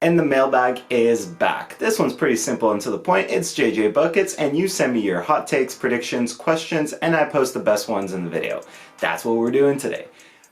And the mailbag is back. This one's pretty simple and to the point. It's JJ Buckets, and you send me your hot takes, predictions, questions, and I post the best ones in the video. That's what we're doing today.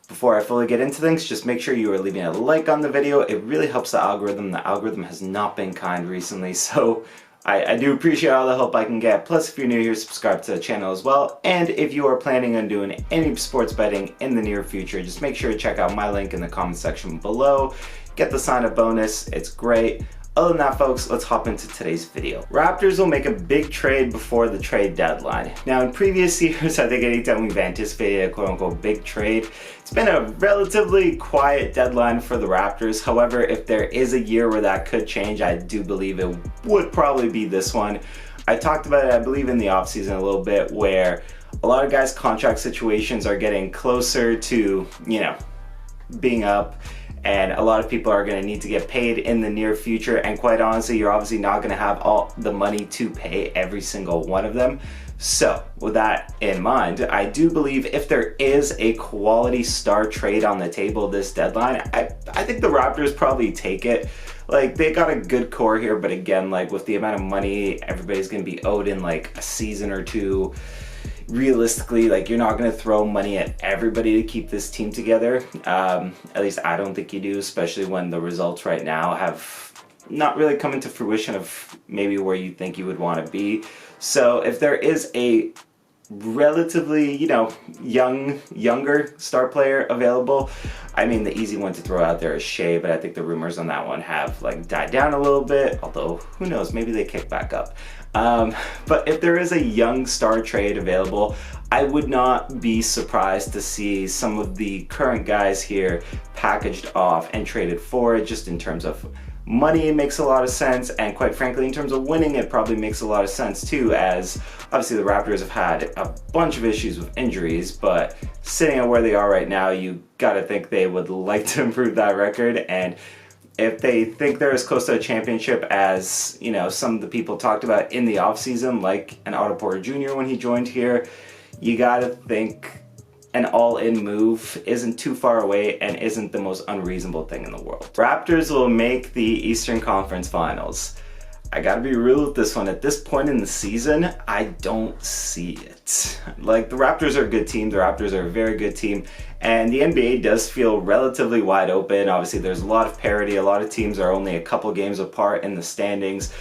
Before I fully get into things, just make sure you are leaving a like on the video. It really helps the algorithm. The algorithm has not been kind recently, so I do appreciate all the help I can get. Plus, if you're new here, subscribe to the channel as well. And if you are planning on doing any sports betting in the near future, just make sure to check out my link in the comment section below. Get the sign-up bonus, it's great. Other than that, folks, let's hop into today's video. Raptors will make a big trade before the trade deadline. Now, in previous years, I think anytime we've anticipated a quote-unquote big trade, it's been a relatively quiet deadline for the Raptors. However, if there is a year where that could change, I do believe it would probably be this one. I talked about it, I believe, in the offseason a little bit, where a lot of guys' contract situations are getting closer to, being up. And a lot of people are going to need to get paid in the near future, and quite honestly, you're obviously not going to have all the money to pay every single one of them. So with that in mind, I do believe if there is a quality star trade on the table this deadline, I think the Raptors probably take it. Like, they got a good core here, but again, like with the amount of money everybody's going to be owed in like a season or two, realistically, like, you're not going to throw money at everybody to keep this team together. At least I don't think you do, especially when the results right now have not really come into fruition of maybe where you think you would want to be. So if there is a relatively, younger star player available, I mean, the easy one to throw out there is Shea, but I think the rumors on that one have like died down a little bit, although who knows, maybe they kick back up. But if there is a young star trade available, I would not be surprised to see some of the current guys here packaged off and traded for it. Just in terms of money, it makes a lot of sense, and quite frankly, in terms of winning, it probably makes a lot of sense too, as obviously the Raptors have had a bunch of issues with injuries, but sitting at where they are right now, you gotta think they would like to improve that record. And if they think they're as close to a championship as, some of the people talked about in the offseason, like an Otto Porter Jr. when he joined here, you gotta think an all-in move isn't too far away and isn't the most unreasonable thing in the world. Raptors will make the Eastern Conference Finals. I gotta be real with this one. At this point in the season, I don't see it. Like, the Raptors are a good team. The Raptors are a very good team. And the NBA does feel relatively wide open. Obviously, there's a lot of parity. A lot of teams are only a couple games apart in the standings.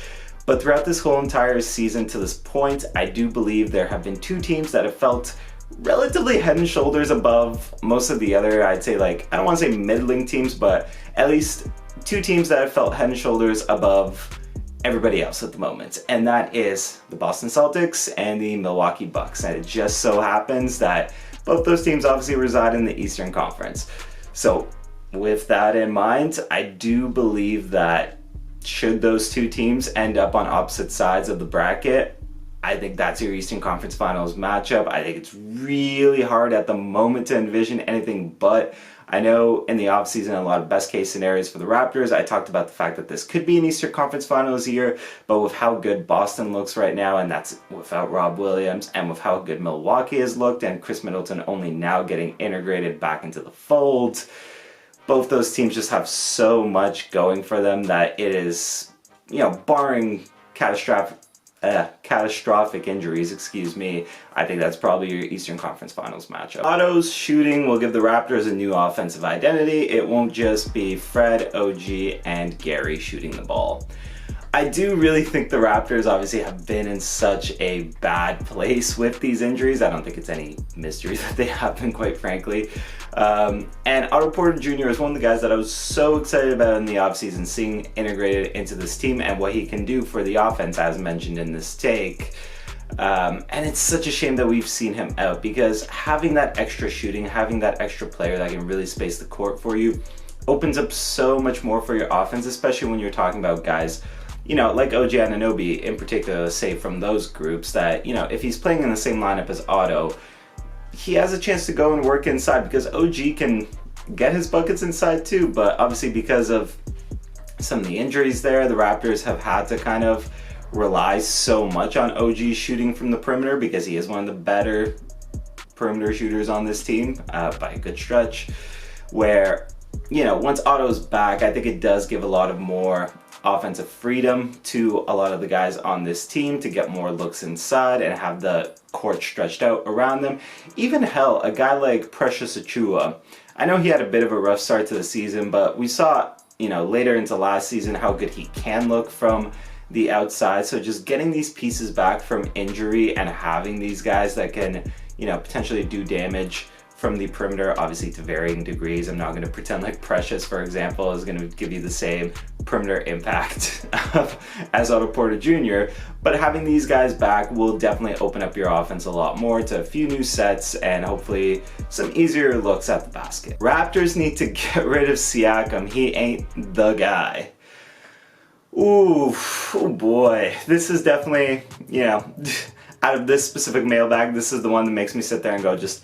But throughout this whole entire season to this point, I do believe there have been two teams that have felt relatively head and shoulders above most of the other, I'd say, like, I don't want to say middling teams, but at least two teams that have felt head and shoulders above everybody else at the moment, and that is the Boston Celtics and the Milwaukee Bucks. And it just so happens that both those teams obviously reside in the Eastern Conference. So with that in mind, I do believe that should those two teams end up on opposite sides of the bracket, I think that's your Eastern Conference Finals matchup. I think it's really hard at the moment to envision anything but. I know in the offseason, a lot of best case scenarios for the Raptors. I talked about the fact that this could be an Eastern Conference Finals year, but with how good Boston looks right now, and that's without Rob Williams, and with how good Milwaukee has looked, and Chris Middleton only now getting integrated back into the fold, both those teams just have so much going for them that it is, barring catastrophic injuries, I think that's probably your Eastern Conference Finals matchup. Otto's shooting will give the Raptors a new offensive identity. It won't just be Fred, OG, and Gary shooting the ball. I do really think the Raptors obviously have been in such a bad place with these injuries. I don't think it's any mystery that they have been, quite frankly. And Otto Porter Jr. is one of the guys that I was so excited about in the offseason, seeing integrated into this team and what he can do for the offense, as mentioned in this take. And it's such a shame that we've seen him out, because having that extra shooting, having that extra player that can really space the court for you, opens up so much more for your offense, especially when you're talking about guys like OG Anunoby in particular, say from those groups, that, if he's playing in the same lineup as Otto, he has a chance to go and work inside, because OG can get his buckets inside too, but obviously because of some of the injuries there, the Raptors have had to kind of rely so much on OG shooting from the perimeter, because he is one of the better perimeter shooters on this team by a good stretch, where you know, once Otto's back, I think it does give a lot of more offensive freedom to a lot of the guys on this team to get more looks inside and have the court stretched out around them. Even hell, a guy like Precious Achiuwa, I know he had a bit of a rough start to the season, but we saw, you know, later into last season how good he can look from the outside. So just getting these pieces back from injury and having these guys that can, you know, potentially do damage from the perimeter, obviously to varying degrees. I'm not going to pretend like Precious, for example, is going to give you the same perimeter impact as Otto Porter Jr., but having these guys back will definitely open up your offense a lot more to a few new sets and hopefully some easier looks at the basket. Raptors need to get rid of Siakam. He ain't the guy. Ooh, oh boy. This is definitely, you know, out of this specific mailbag, this is the one that makes me sit there and go just,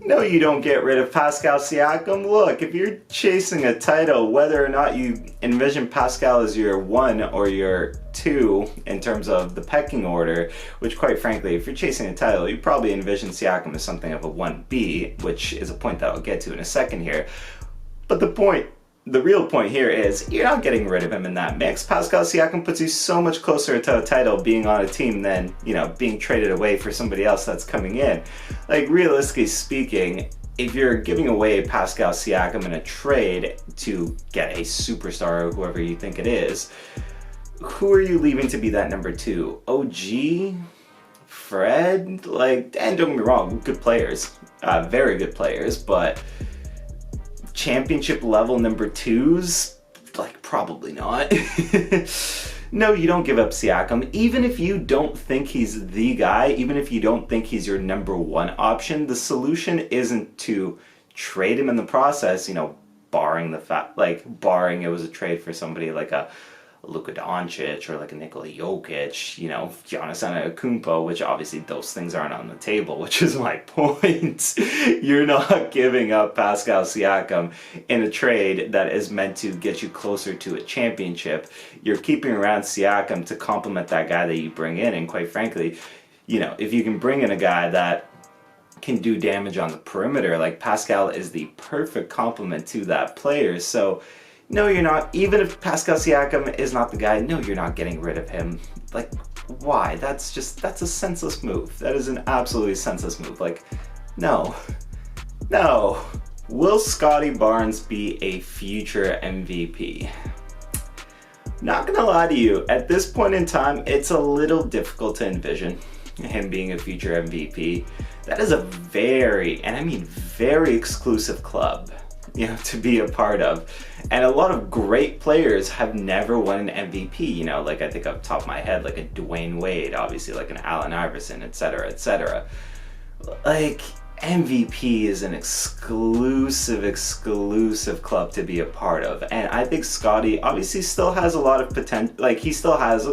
No, you don't get rid of Pascal Siakam. Look, if you're chasing a title, whether or not you envision Pascal as your 1 or your 2 in terms of the pecking order, which quite frankly, if you're chasing a title, you probably envision Siakam as something of a 1B, which is a point that I'll get to in a second here. But the real point here is you're not getting rid of him in that mix. Pascal Siakam puts you so much closer to a title being on a team than, you know, being traded away for somebody else that's coming in. Like, realistically speaking, if you're giving away Pascal Siakam in a trade to get a superstar or whoever you think it is, who are you leaving to be that number 2? OG? Fred? Like, and don't get me wrong, good players, very good players, but championship level number 2s? Like, probably not. No, you don't give up Siakam. Even if you don't think he's the guy, even if you don't think he's your number 1 option, the solution isn't to trade him in the process, you know, barring it was a trade for somebody like a Luka Doncic or like a Nikola Jokic, you know, Giannis Antetokounmpo, which obviously those things aren't on the table, which is my point. You're not giving up Pascal Siakam in a trade that is meant to get you closer to a championship. You're keeping around Siakam to complement that guy that you bring in, and quite frankly, you know, if you can bring in a guy that can do damage on the perimeter, like Pascal is the perfect complement to that player. So no, you're not. Even if Pascal Siakam is not the guy, no, you're not getting rid of him. Like, why? That's a senseless move. That is an absolutely senseless move. Like, no. Will Scottie Barnes be a future MVP? Not gonna lie to you, at this point in time, it's a little difficult to envision him being a future MVP. That is a very, and I mean very exclusive club, you know, to be a part of. And a lot of great players have never won an MVP, you know, like I think off the top of my head, like a Dwayne Wade, obviously, like an Allen Iverson, etc., etc. Like, MVP is an exclusive club to be a part of. And I think Scottie obviously still has a lot of potential, like he still has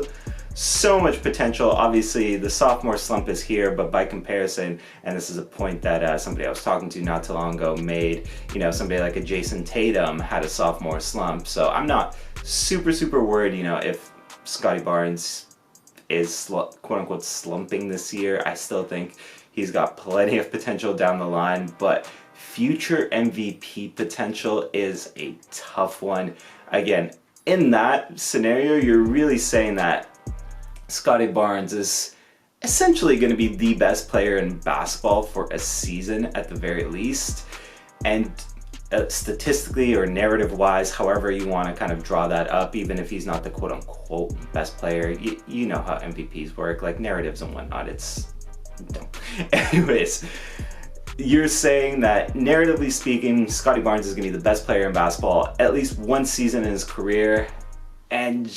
so much potential. Obviously the sophomore slump is here, but by comparison, and this is a point that somebody I was talking to not too long ago made, you know, somebody like a Jason Tatum had a sophomore slump. So I'm not super worried, you know, if Scottie Barnes is quote unquote slumping this year. I still think he's got plenty of potential down the line, but future MVP potential is a tough one. Again, in that scenario, you're really saying that Scottie Barnes is essentially going to be the best player in basketball for a season at the very least. And statistically or narrative-wise, however you want to kind of draw that up, even if he's not the quote-unquote best player, you know how MVPs work, like narratives and whatnot. It's dumb. Anyways, you're saying that narratively speaking, Scottie Barnes is going to be the best player in basketball at least one season in his career, and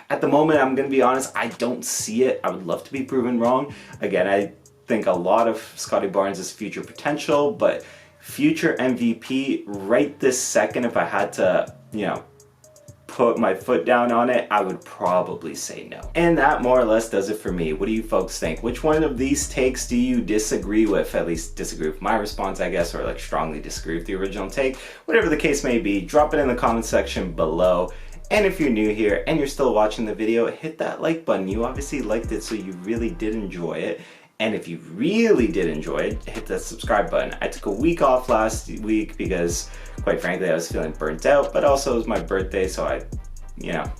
at the moment, I'm going to be honest, I don't see it. I would love to be proven wrong. Again, I think a lot of Scottie Barnes' future potential, but future MVP right this second, if I had to, you know, put my foot down on it, I would probably say no. And that more or less does it for me. What do you folks think? Which one of these takes do you disagree with? At least disagree with my response, I guess, or like strongly disagree with the original take. Whatever the case may be, drop it in the comment section below. And if you're new here and you're still watching the video, hit that like button. You obviously liked it, so you really did enjoy it. And if you really did enjoy it, hit that subscribe button. I took a week off last week because, quite frankly, I was feeling burnt out, but also it was my birthday, so I,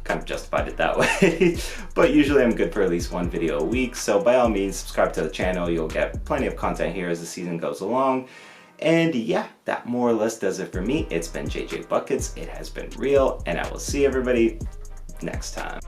kind of justified it that way. But usually I'm good for at least one video a week, so by all means, subscribe to the channel. You'll get plenty of content here as the season goes along. And yeah, that more or less does it for me. It's been JJ Buckets. It has been real, and I will see everybody next time.